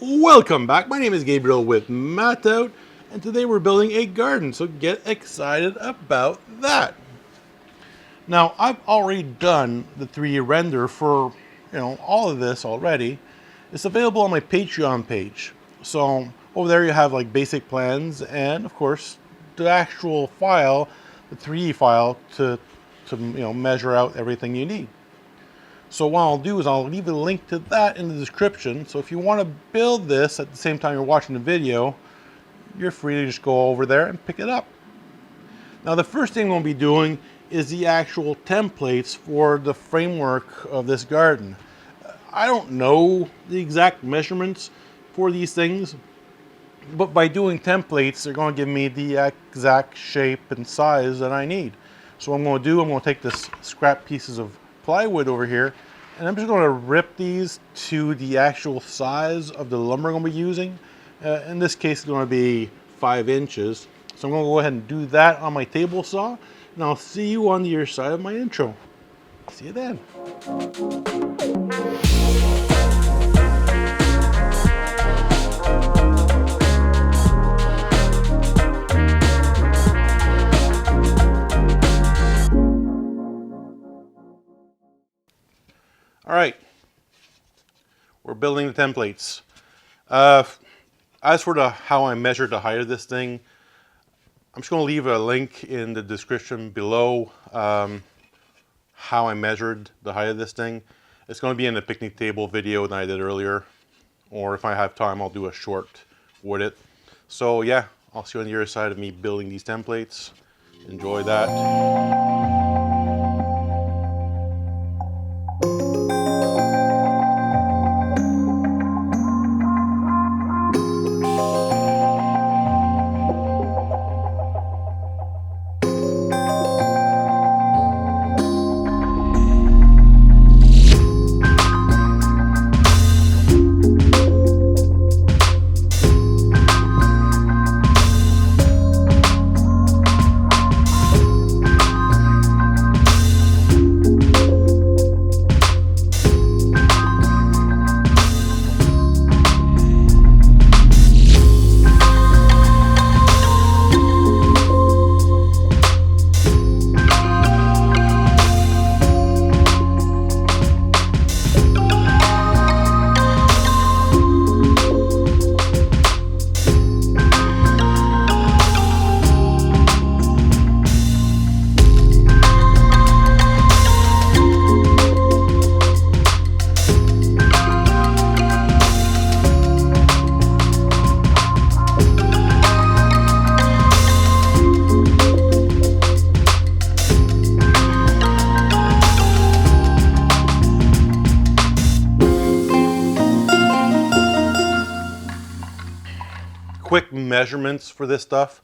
Welcome back. My name is Gabriel with Matt Out, and today we're building a garden, so get excited about that. Now, I've already done the 3D render for, all of this already. It's available on my Patreon page. So over there you have like basic plans and of course the actual file, the 3D file to measure out everything you need. So what I'll do is I'll leave a link to that in the description. So if you want to build this at the same time you're watching the video, you're free to just go over there and pick it up. Now the first thing we'll be doing is the actual templates for the framework of this garden. I don't know the exact measurements for these things, but by doing templates, they're going to give me the exact shape and size that I need. So what I'm going to do, I'm going to take this scrap pieces of plywood over here, and I'm just going to rip these to the actual size of the lumber I'm going to be using. In this case, it's going to be 5 inches. So I'm going to go ahead and do that on my table saw, and I'll see you on the other side of my intro. See you then. All right, we're building the templates. As for how I measured the height of this thing, I'm just going to leave a link in the description below how I measured the height of this thing. It's going to be in the picnic table video that I did earlier, or if I have time, I'll do a short with it. So yeah, I'll see you on the other side of me building these templates. Enjoy that. Quick measurements for this stuff.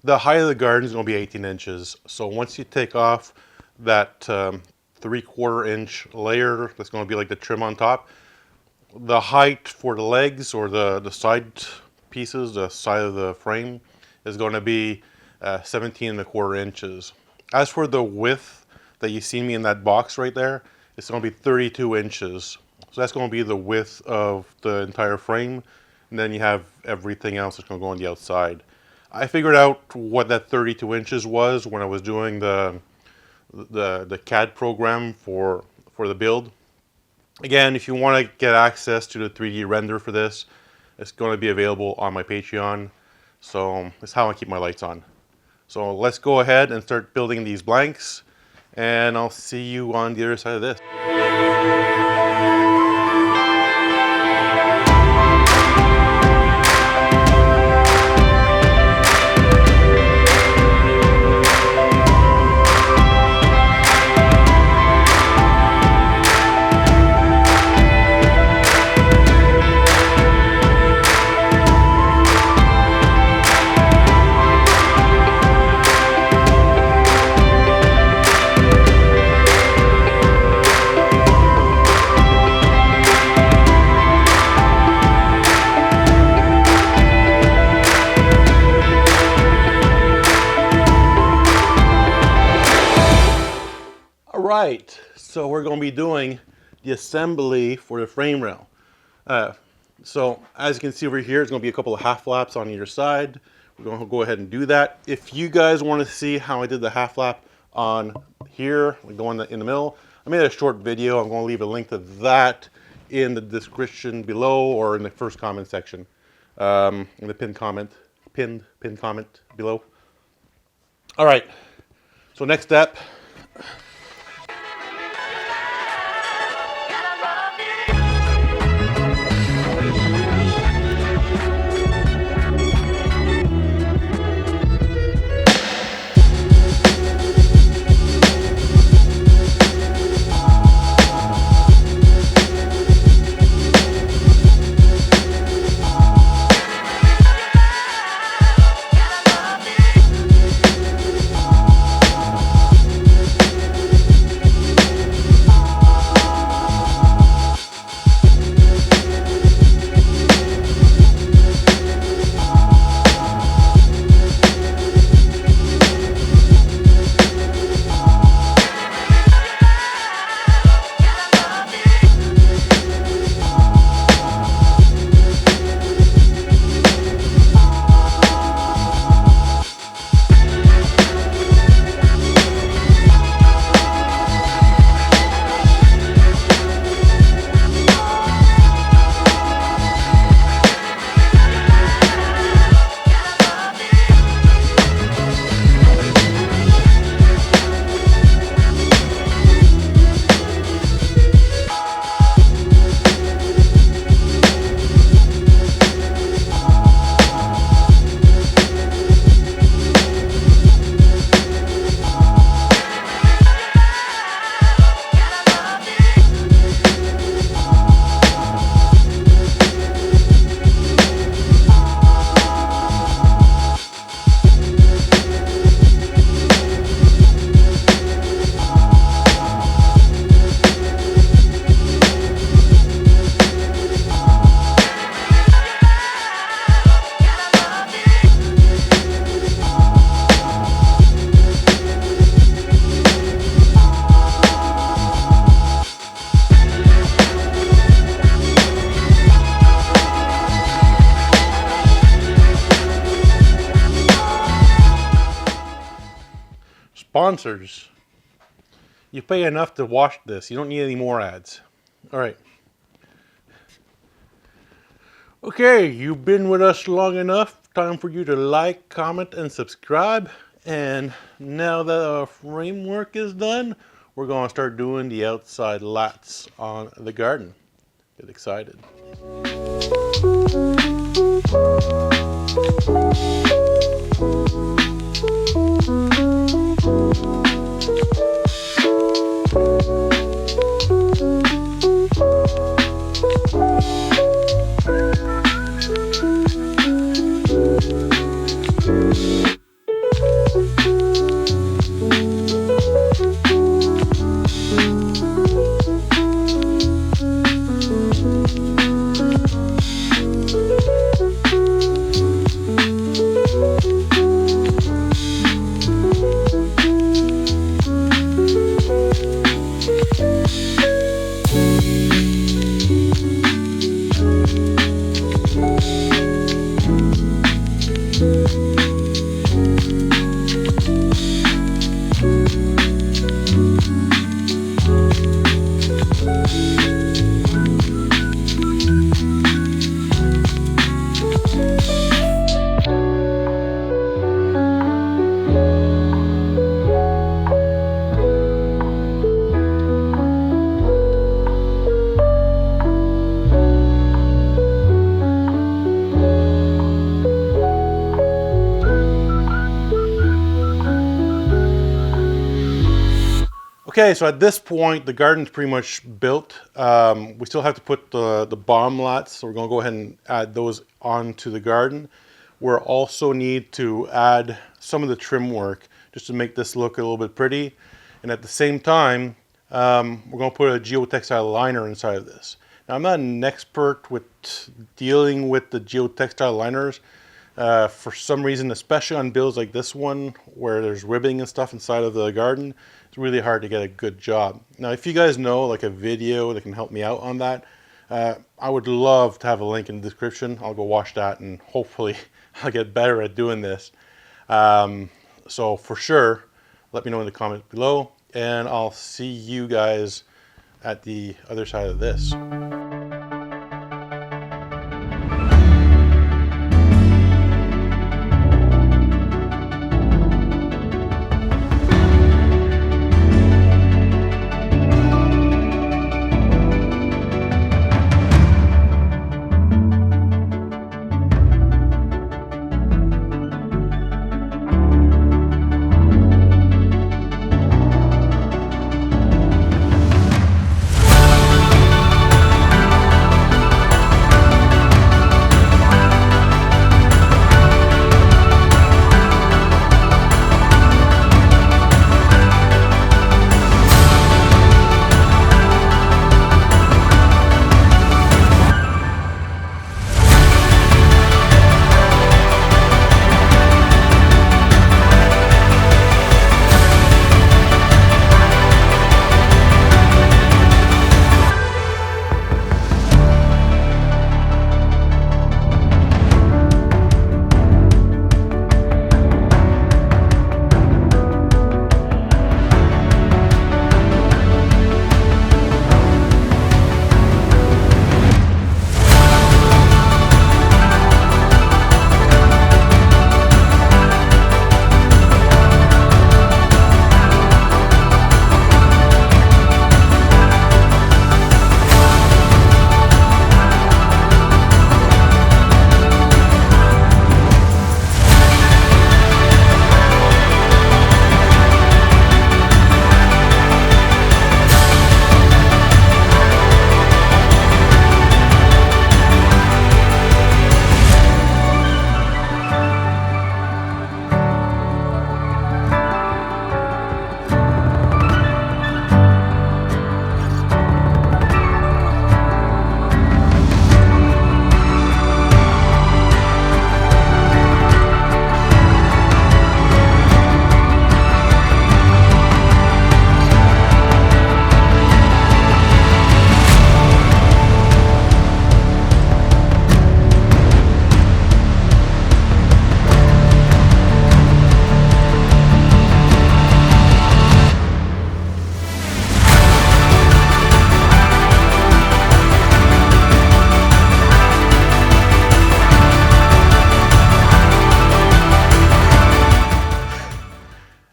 The height of the garden is going to be 18 inches. So once you take off that 3/4 inch layer, that's going to be like the trim on top, the height for the legs or the side pieces, the side of the frame, is going to be 17¼ inches. As for the width that you see me in that box right there, it's going to be 32 inches. So that's going to be the width of the entire frame. And then you have everything else that's going to go on the outside. I figured out what that 32 inches was when I was doing the CAD program for the build. Again, if you want to get access to the 3D render for this, it's going to be available on my Patreon. So that's how I keep my lights on. So let's go ahead and start building these blanks, and I'll see you on the other side of this. Right, so we're going to be doing the assembly for the frame rail. So as you can see over here, it's going to be a couple of half laps on either side. We're going to go ahead and do that. If you guys want to see how I did the half lap on here, like the one in the middle, I made a short video. I'm going to leave a link to that in the description below or in the first comment section, in the pinned comment below. All right. So next step. Sponsors. You pay enough to watch this. You don't need any more ads. All right. Okay, you've been with us long enough. Time for you to like, comment, and subscribe. And now that our framework is done, we're going to start doing the outside lats on the garden. Get excited. Okay, so at this point, the garden's pretty much built. We still have to put the bottom lats, so we're going to go ahead and add those onto the garden. We'll also need to add some of the trim work just to make this look a little bit pretty. And at the same time, we're going to put a geotextile liner inside of this. Now, I'm not an expert with dealing with the geotextile liners. For some reason, especially on builds like this one, where there's ribbing and stuff inside of the garden, it's really hard to get a good job. Now, if you guys know like a video that can help me out on that, I would love to have a link in the description. I'll go watch that and hopefully I'll get better at doing this. So for sure, let me know in the comments below, and I'll see you guys at the other side of this.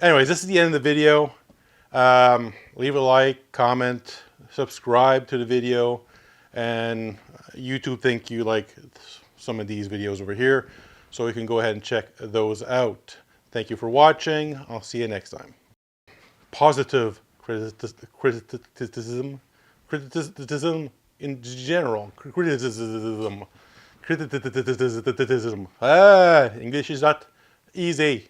Anyways, this is the end of the video. Leave a like, comment, subscribe to the video, and YouTube think you like some of these videos over here, so you can go ahead and check those out. Thank you for watching. I'll see you next time. Positive criticism in general. Criticism. English is not easy.